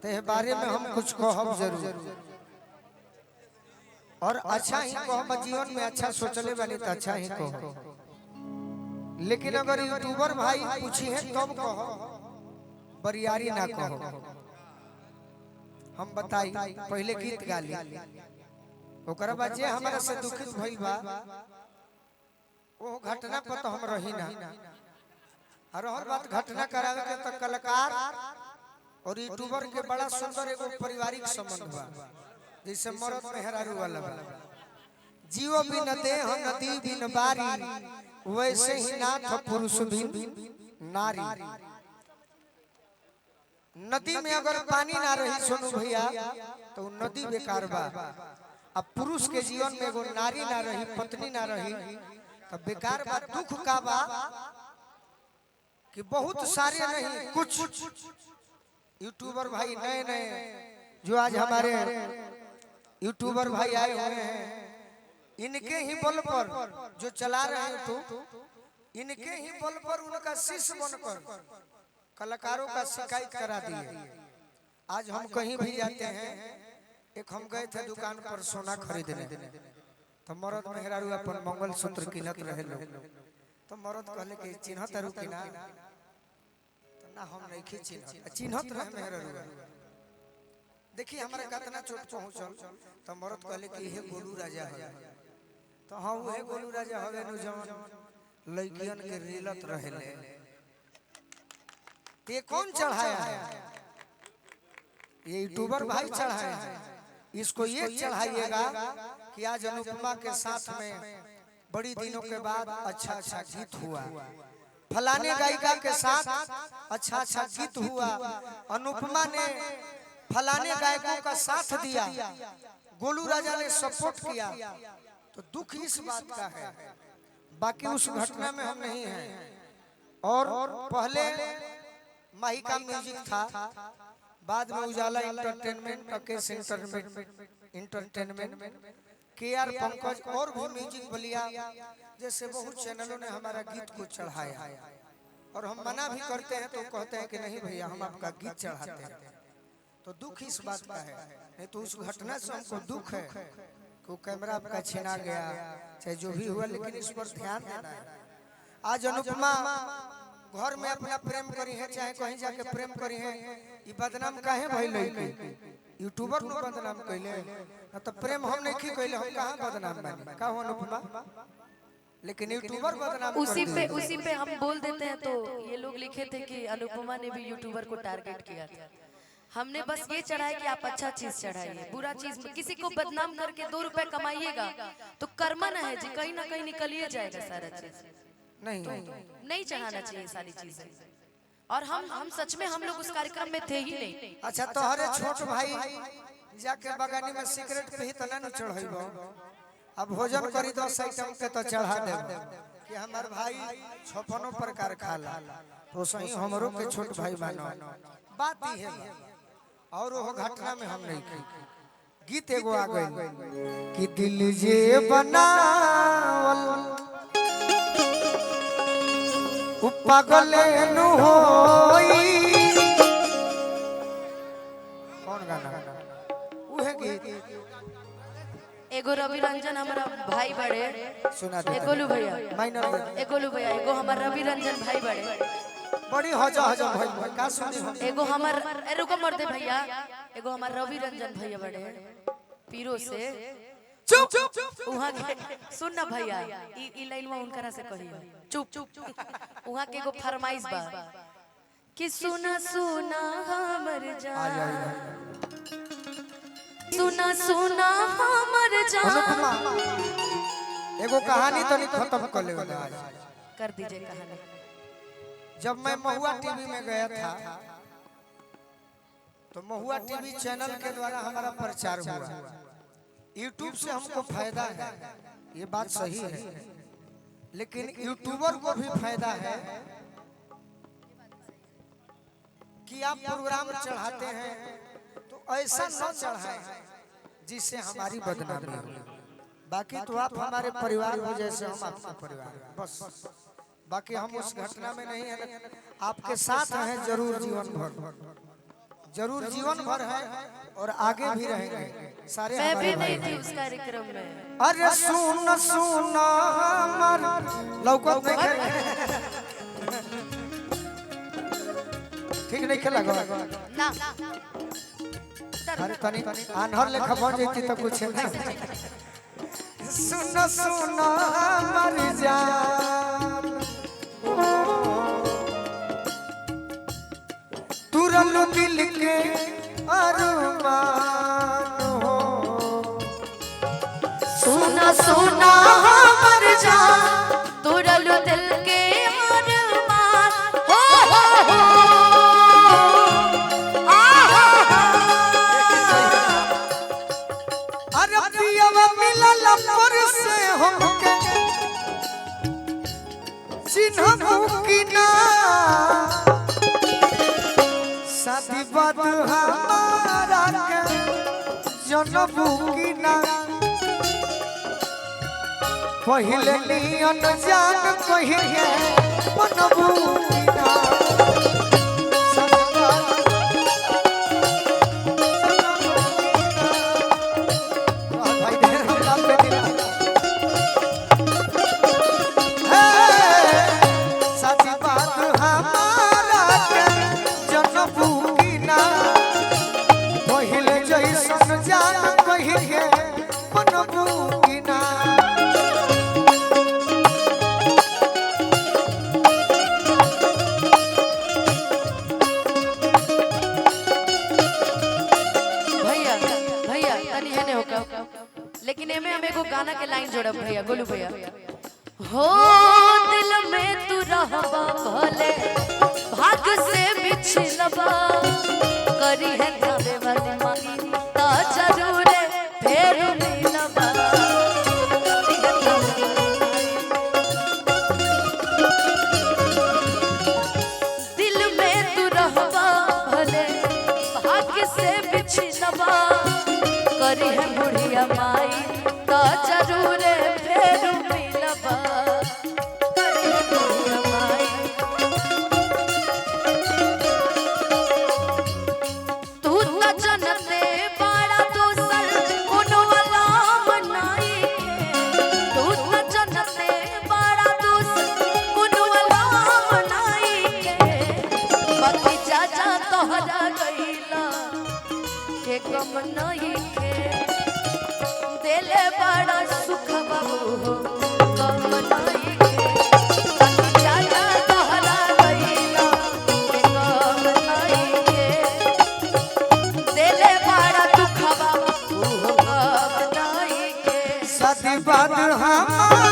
ते बारे में हम कुछ कहब जरूर और अच्छा ही कहब, जीवन में अच्छा सोचले बनी तो अच्छा ही कहो। लेकिन अगर यूट्यूबर भाई पूछी है तब कहो, बरियारी ना कहो। हम बताई पहले गीत गाली, ओकरा बाद जे हमारा से दुखित भइल बा वो घटना पर तो हम रही ना। और हर बात घटना करावे के तो कलाकार और यूट्यूबर के बड़ा सुंदर एगो पारिवारिक संबंध बा, जैसे मरद मेहरारू वाला बा। जीव बिन देह नदी बिन बारी, वैसे ही नाथ पुरुष बिन नारी। नदी में अगर पानी ना रही सोनू भैया तो नदी बेकार बा। अब पुरुष के जीवन में एगो नारी ना रही, पत्नी ना रही तो बेकार बा। दुख का बा कि बहुत सारे नहीं कुछ यूट्यूबर भाई नए नए जो आज हमारे यूट्यूबर भाई आए हुए हैं, इनके ही बल पर जो चला रहे हैं यूट्यूब, इनके ही बल पर उनका शिष्य बनकर कलाकारों का शिकायत करा दिए। आज हम कहीं भी जाते हैं, एक हम गए थे दुकान पर सोना खरीदने, तो मरद मेहरारू अपन मंगल सूत्र किनत रहे लोग, तो मरद कहले कि चिन्हत रू कि ना, तो ना हम नहीं चिन्हत रहे मेहरारू। देखिए हमारे कितना चोट पहुंचल, तो मरद कहले कि हे गोलू राजा है। तो हाँ वो गोलू राजा हवे नु जवन लड़कियन के रिलत रहेले। ये कौन चढ़ाया है? ये यूट्यूबर भाई चढ़ाया है। इसको ये चढ़ाइएगा कि आज अनुपमा के साथ में बड़ी दिनों के बाद अच्छा अच्छा गीत हुआ, फलाने गायिका के साथ अच्छा अच्छा गीत हुआ, अनुपमा ने फलाने गायकों का साथ दिया, गोलू राजा ने सपोर्ट किया, तो दुख इस बात का है। बाकी उस घटना में हम नहीं हैं। और पहले माही का म्यूजिक था, बाद में उजाला entertainment, Akesh entertainment, K R Pankaj और भी म्यूजिक बलिया जैसे बहुत चैनलों ने हमारा गीत को चढ़ाया। और हम मना भी करते हैं तो कहते हैं कि नहीं भैया हम आपका गीत चढ़ाते हैं। तो दुख इस बात का है, नहीं तो उस घटना से हमको दुख है कि कैमरा आपका छिना गया, चाहे जो भी हुआ, लेकिन इस पर ध्यान देना है। आज अनुपमा घर में अपना प्रेम करी है, चाहे कहीं जाके प्रेम करी है, ये बदनाम काहे भइल है? यूट्यूबर नु बदनाम कइले न, तो प्रेम हम नहीं की कइले, हम कहां बदनाम बानी का हो अनुपमा? लेकिन यूट्यूबर बदनाम उसी पे हम बोल देते हैं। तो ये लोग लिखे थे कि अनुपमा ने भी यूट्यूबर को टारगेट किया था। हमने बस ये चढ़ाया कि आप अच्छा चीज चढ़ाइए, बुरा चीज किसी को बदनाम करके 2 रुपए कमाइएगा तो कर्मा ना है जी, कहीं ना कहीं निकलिए जाएगा सारा चीज। नहीं नहीं चढ़ाना चाहिए सारी चीजें। और हम सच में हम लोग उस कार्यक्रम में थे ही नहीं। अच्छा तो हरे छोट भाई जाके बगानी में सिगरेट पी त ना चढ़ाइबो, अब भोजन करी 10 आइटम के तो चढ़ा देबो कि हमार भाई 56 प्रकार खाला, तो सही हमरो के छोट भाई मानो। बात ही है। और वो घटना में हम नहीं की। गीत एगो आ गई कि दिल जे बनावल उ पागल नु होई। कौन गाना? उहे गीत। एगो रवि रंजन हमारा भाई बड़े, सुना दे गोलू भैया, माइनर गोलू भैया, एगो हमारा रवि रंजन भाई बड़े, बड़ी हजा हजा भाई का सुनी हम। एगो हमार रुको मर्दे भैया, एगो हमार रवि रंजन भैया बड़े पीरो से चुप वहां के सुन ना भैया, ई लाइन में उनकरा से कहियो चुप। वहां के एगो फरमाइश बा कि सुना सुना हमर जान, सुना सुना हमर जान। एगो कहानी तो नहीं खत्म कर ले कर दीजिए कहानी। जब मैं महुआ टीवी में गया था तो महुआ टीवी चैनल के द्वारा हमारा प्रचार हुआ। यूट्यूब से हमको फायदा है, ये बात सही है, लेकिन यूट्यूबर को भी फायदा है कि आप प्रोग्राम चढ़ाते हैं तो ऐसा न चढ़ाएं जिससे हमारी बदनामी हो। बाकी तो आप हमारे परिवार हो जैसे हम आपका परिवार, बस। बाकी हम उस घटना में नहीं है, आपके साथ हैं जरूर जीवन भर, जरूर जीवन भर है और आगे भी रहेंगे सारे मैं भी हमारे नहीं भाई थी उस कार्यक्रम में। अरे सुन सुन हमर लौकत नहीं करे ठीक नहीं खेला गो ना अरे तनी आन्हर लेखा बन जैती तो कुछ नहीं सुन सुन हमर जान तुरल दिल के अरमान हो सुना सुना हमर जान तुरल दिल के अरमान हो अरे पियवा मिलल पर से हमके चिन्हबू की ना शादी बात हमारा के जनबू की ना पहिले नियन जान कहिए बनबू की ना शादी बात भाई देर हम लाल पे दिला शादी बात हमारा के जनबू की ना पहिले जैसन जान कहिए बनबू की ना भैया भैया तनी है ने होका लेकिन एमे हम एगो गाना के लाइन जोड़ब भैया गोलू भैया हो दिल में तू रहबा भले भाग से बिछलबा करी है जावे वाली मानी ता जरूर फेर मिलबा दिल में तू रहबा भले भाग से बिछलबा करी है बुढ़िया माई ता जरूर फेर मिलबा करी है बुढ़िया माई तू त जनते बड़ा दोसर कोनो अलाम नहीं के तू त जनते बड़ा दोसर कोनो अलाम नहीं के बाकी चाचा तोहरा गईला के कम नहीं के दिले बड़ा सुख बाबू हो कम नहीं के बाकी चाचा तोहरा गईला के कम नहीं के दिले बड़ा दुख बाबू हो कम नहीं के शादी बात हमारा